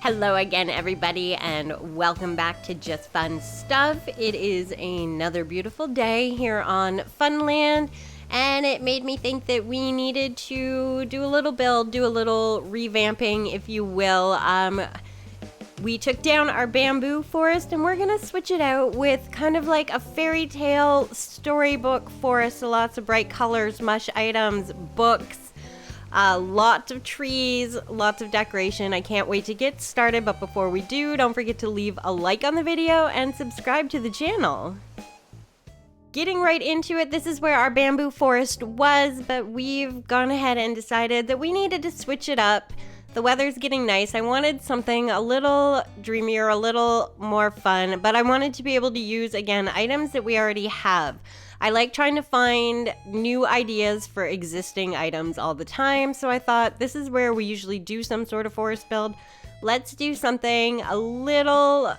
Hello again, everybody, and welcome back to Just Fun Stuff. It is another beautiful day here on Funland, and it made me think that we needed to do a little build, do a little revamping, if you will. We took down our bamboo forest, and we're gonna switch it out with kind of like a fairy tale storybook forest. So lots of bright colors, mush items, books. Lots of trees, lots of decoration. I can't wait to get started, but before we do, don't forget to leave a like on the video and subscribe to the channel. Getting right into it, this is where our bamboo forest was, but we've gone ahead and decided that we needed to switch it up. The weather's getting nice. I wanted something a little dreamier, a little more fun, but I wanted to be able to use, again, items that we already have. I like trying to find new ideas for existing items all the time, so I thought this is where we usually do some sort of forest build. Let's do something a little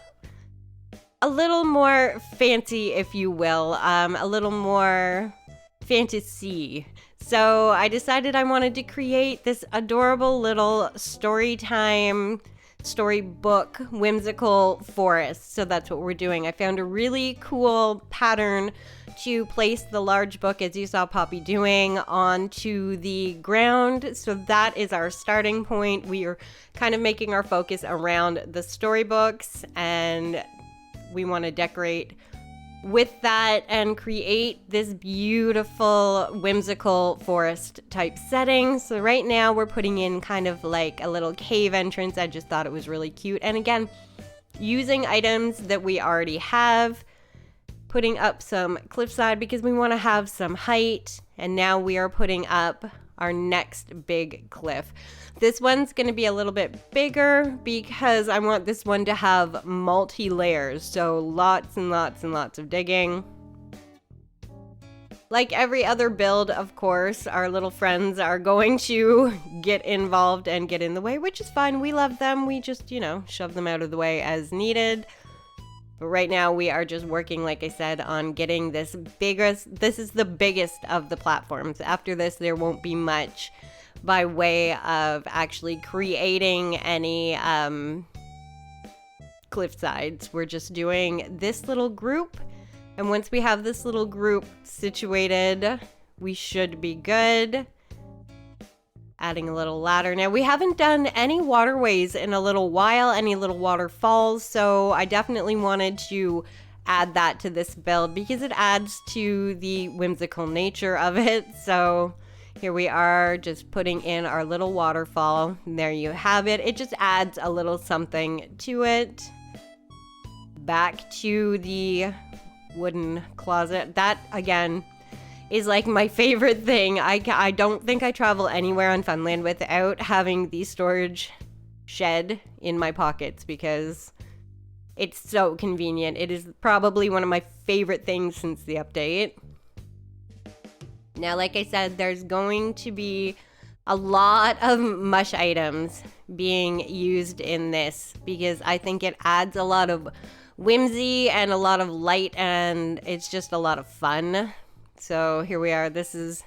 more fancy, if you will, a little more fantasy. So I decided I wanted to create this adorable little storybook whimsical forest. So that's what we're doing. I found a really cool pattern to place the large book, as you saw Poppy doing, onto the ground. So that is our starting point. We are kind of making our focus around the storybooks, and we want to decorate with that and create this beautiful whimsical forest type setting. So right now we're putting in kind of like a little cave entrance. I just thought it was really cute. And again, using items that we already have, putting up some cliffside because we want to have some height. And now we are putting up our next big cliff. This one's going to be a little bit bigger because I want this one to have multi-layers. So lots and lots and lots of digging. Like every other build, of course, our little friends are going to get involved and get in the way, which is fine. We love them. We just, shove them out of the way as needed. But right now we are just working, like I said, on getting this is the biggest of the platforms. After this, there won't be much by way of actually creating any cliff sides. We're just doing this little group. And once we have this little group situated, we should be good. Adding a little ladder. Now, we haven't done any waterways in a little while, any little waterfalls, so I definitely wanted to add that to this build because it adds to the whimsical nature of it. So here we are just putting in our little waterfall. And there you have it. It just adds a little something to it. Back to the wooden closet. That, again, is like my favorite thing. I don't think I travel anywhere on Funland without having the storage shed in my pockets because it's so convenient. It is probably one of my favorite things since the update. Now, like I said, there's going to be a lot of mush items being used in this because I think it adds a lot of whimsy and a lot of light, and it's just a lot of fun. So here we are. This is,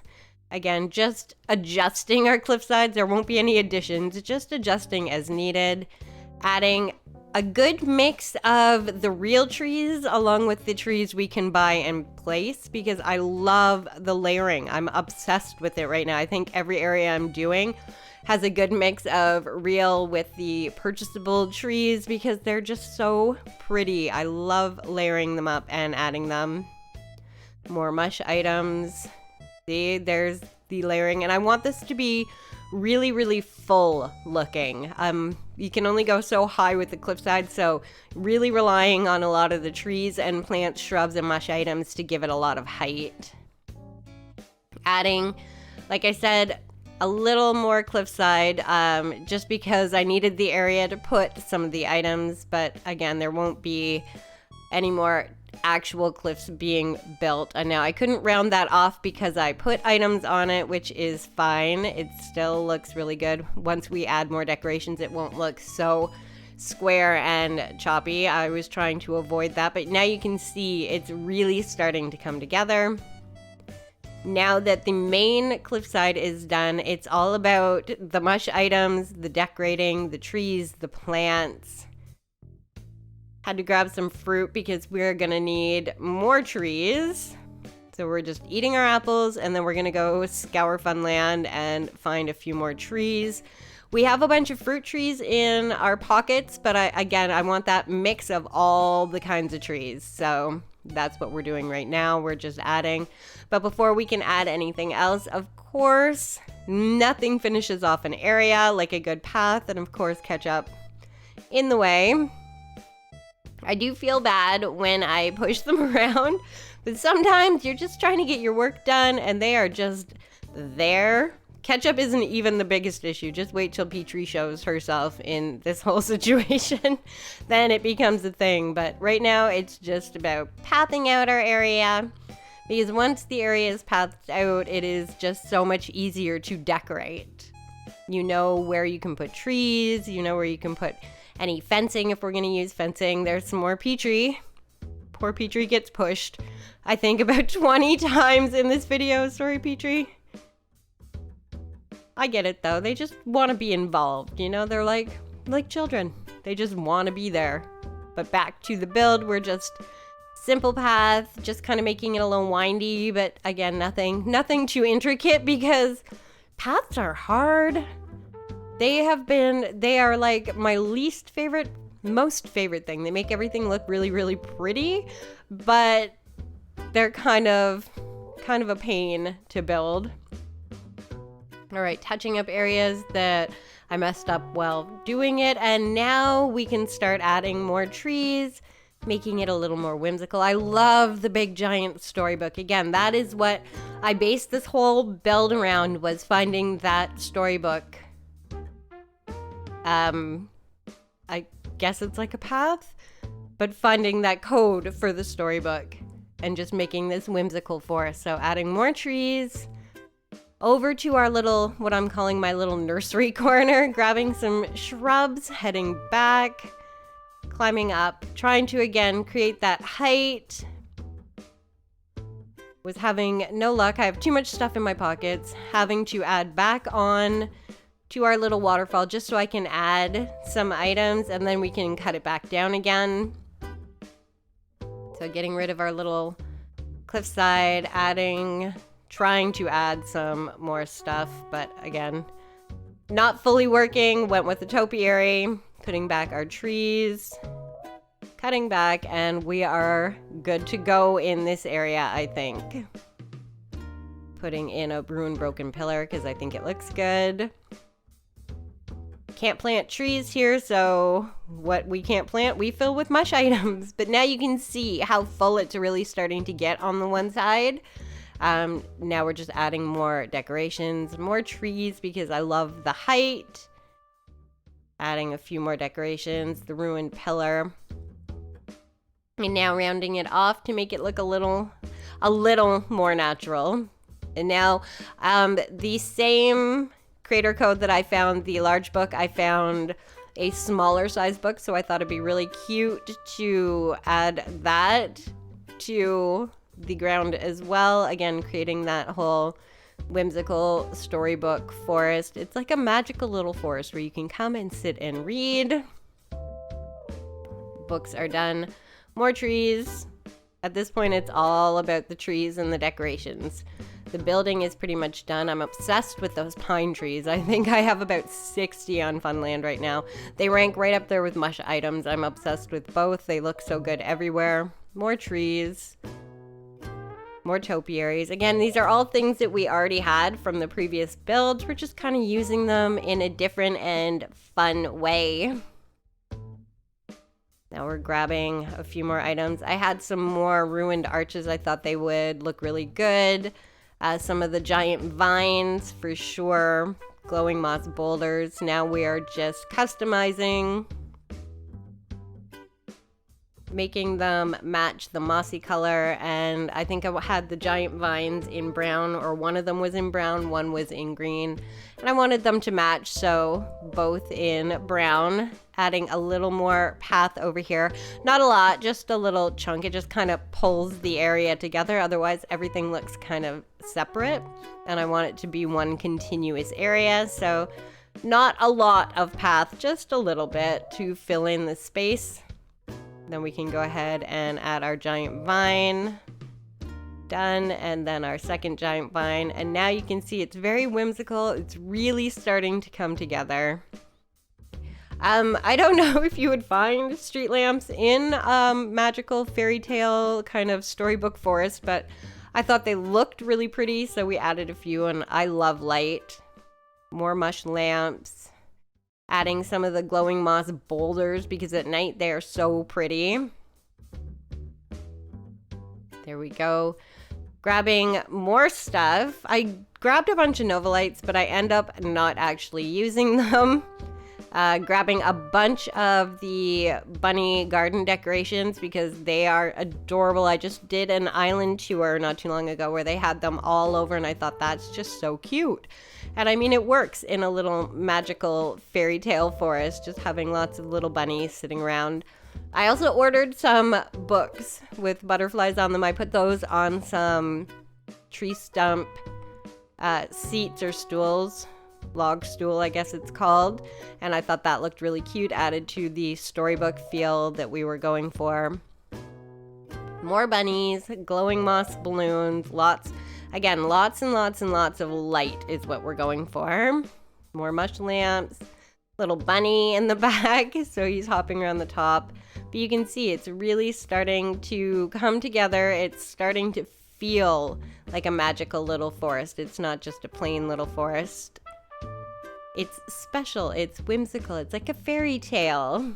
again, just adjusting our cliff sides. There won't be any additions, just adjusting as needed. Adding a good mix of the real trees along with the trees we can buy and place because I love the layering. I'm obsessed with it right now. I think every area I'm doing has a good mix of real with the purchasable trees because they're just so pretty. I love layering them up and adding them. More mush items. See, there's the layering, and I want this to be really, really full looking. You can only go so high with the cliffside, so really relying on a lot of the trees and plants, shrubs, and mush items to give it a lot of height. Adding, like I said, a little more cliffside, just because I needed the area to put some of the items, but again, there won't be any more actual cliffs being built. And now I couldn't round that off because I put items on it, which is fine. It still looks really good. Once we add more decorations, it won't look so square and choppy. I was trying to avoid that, but now you can see it's really starting to come together. Now that the main cliffside is done, it's all about the mush items, the decorating, the trees, the plants. Had to grab some fruit because we're gonna need more trees. So we're just eating our apples, and then we're gonna go scour Funland and find a few more trees. We have a bunch of fruit trees in our pockets, but I want that mix of all the kinds of trees. So that's what we're doing right now. We're just adding. But before we can add anything else, of course, nothing finishes off an area like a good path, and of course ketchup in the way. I do feel bad when I push them around, but sometimes you're just trying to get your work done and they are just there. Ketchup isn't even the biggest issue. Just wait till Petrie shows herself in this whole situation. Then it becomes a thing. But right now it's just about pathing out our area, because once the area is pathed out, it is just so much easier to decorate. You know where you can put trees, you know where you can put any fencing if we're going to use fencing. There's some more Petrie. Poor Petrie gets pushed, I think, about 20 times in this video. Sorry, Petrie. I get it, though. They just want to be involved. You know, they're like children. They just want to be there. But back to the build, we're just simple path, just kind of making it a little windy. But again, nothing too intricate, because paths are hard. They are like my least favorite, most favorite thing. They make everything look really, really pretty, but they're kind of a pain to build. All right, touching up areas that I messed up while doing it, and now we can start adding more trees, making it a little more whimsical. I love the big giant storybook. Again, that is what I based this whole build around, was finding that storybook. I guess it's like a path, but finding that code for the storybook and just making this whimsical forest. So adding more trees, over to our little, what I'm calling my little nursery corner, grabbing some shrubs, heading back, climbing up, trying to again create that height. Was having no luck. I have too much stuff in my pockets, having to add back on to our little waterfall just so I can add some items, and then we can cut it back down again. So getting rid of our little cliffside, trying to add some more stuff, but again, not fully working. Went with the topiary, putting back our trees, cutting back, and we are good to go in this area, I think. Putting in a ruined broken pillar because I think it looks good. Can't plant trees here, so what we can't plant, we fill with mush items. But now you can see how full it's really starting to get on the one side. Now we're just adding more decorations, more trees, because I love the height. Adding a few more decorations, the ruined pillar. And now rounding it off to make it look a little more natural. And now the same creator code that I found the large book, I found a smaller size book, so I thought it'd be really cute to add that to the ground as well. Again, creating that whole whimsical storybook forest. It's like a magical little forest where you can come and sit and read. Books are done. More trees. At this point, it's all about the trees and the decorations. The building is pretty much done. I'm obsessed with those pine trees. I think I have about 60 on Funland right now. They rank right up there with mush items. I'm obsessed with both. They look so good everywhere. More trees. More topiaries. Again, these are all things that we already had from the previous builds. We're just kind of using them in a different and fun way. Now we're grabbing a few more items. I had some more ruined arches. I thought they would look really good. Some of the giant vines for sure. Glowing moss boulders. Now we are just customizing. making them match the mossy color. And I think I had the giant vines in brown, or one of them was in brown, one was in green. And I wanted them to match, so both in brown, adding a little more path over here. Not a lot, just a little chunk. It just kind of pulls the area together. Otherwise, everything looks kind of separate. And I want it to be one continuous area. So not a lot of path, just a little bit to fill in the space. Then we can go ahead and add our giant vine. Done. And then our second giant vine. And now you can see it's very whimsical. It's really starting to come together. I don't know if you would find street lamps in magical fairy tale kind of storybook forest, but I thought they looked really pretty, so we added a few, and I love light. More mush lamps. Adding some of the glowing moss boulders because at night they are so pretty. There we go. Grabbing more stuff. I grabbed a bunch of Novalites, but I end up not actually using them. Grabbing a bunch of the bunny garden decorations because they are adorable. I just did an island tour not too long ago where they had them all over, and I thought that's just so cute. And I mean, it works in a little magical fairy tale forest, just having lots of little bunnies sitting around. I also ordered some books with butterflies on them. I put those on some tree stump seats or stools. Log stool, I guess it's called. And I thought that looked really cute, added to the storybook feel that we were going for. More bunnies, glowing moss balloons, lots and lots and lots of light is what we're going for. More mush lamps, little bunny in the back, so he's hopping around the top. But you can see it's really starting to come together. It's starting to feel like a magical little forest. It's not just a plain little forest. It's special, it's whimsical, it's like a fairy tale.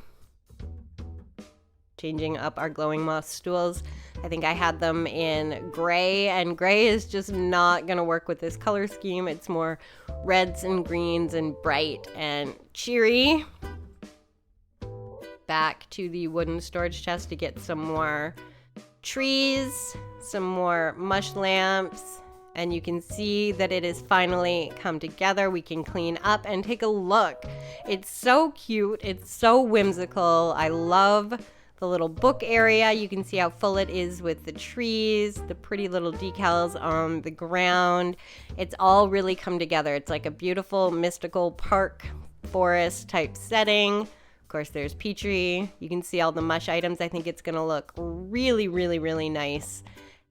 Changing up our glowing moss stools. I think I had them in gray, and gray is just not gonna work with this color scheme. It's more reds and greens and bright and cheery. Back to the wooden storage chest to get some more trees, some more mush lamps. And you can see that it has finally come together. We can clean up and take a look. It's so cute. It's so whimsical. I love the little book area. You can see how full it is with the trees, the pretty little decals on the ground. It's all really come together. It's like a beautiful mystical park forest type setting. Of course, there's Petrie. You can see all the mush items. I think it's gonna look really, really, really nice.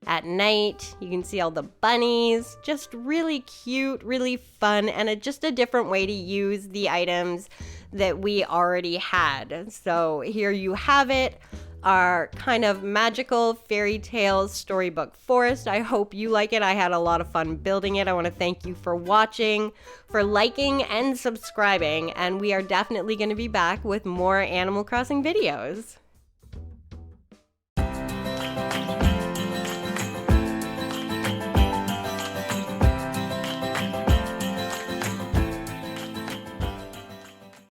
At night, you can see all the bunnies, just really cute, really fun, and just a different way to use the items that we already had. So here you have it, our kind of magical fairy tale storybook forest. I hope you like it. I had a lot of fun building it. I want to thank you for watching, for liking and subscribing, and we are definitely going to be back with more Animal Crossing videos.